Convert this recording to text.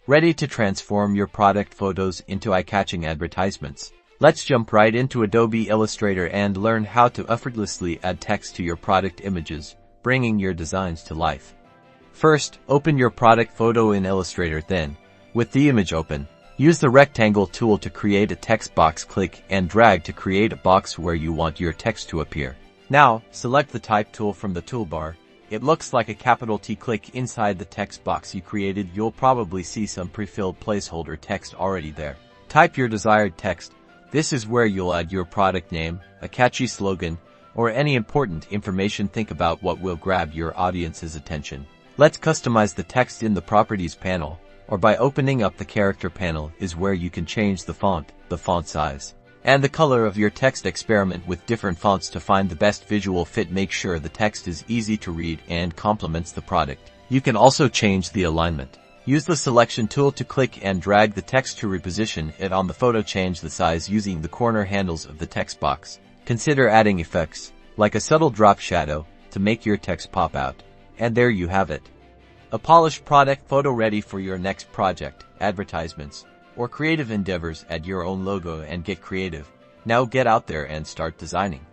ready to transform your product photos into eye-catching advertisements. Let's jump right into Adobe Illustrator and learn how to effortlessly add text to your product images, bringing your designs to life. First, open your product photo in Illustrator. Then, with the image open, use the rectangle tool to create a text box. Click and drag to create a box where you want your text to appear. Now, select the Type tool from the toolbar. It looks like a capital T. Click inside the text box you created. You'll probably see some pre-filled placeholder text already there. Type your desired text. This is where you'll add your product name, a catchy slogan, or any important information. Think about what will grab your audience's attention. Let's customize the text in the Properties panel, or by opening up the Character panel is where you can change the font size, and the color of your text. Experiment with different fonts to find the best visual fit. Make sure the text is easy to read and complements the product. You can also change the alignment. Use the Selection tool to click and drag the text to reposition it on the photo. Change the size using the corner handles of the text box. Consider adding effects, like a subtle drop shadow, to make your text pop out. And there you have it. A polished product photo ready for your next project, advertisements, or creative endeavors. Add your own logo and get creative. Now get out there and start designing.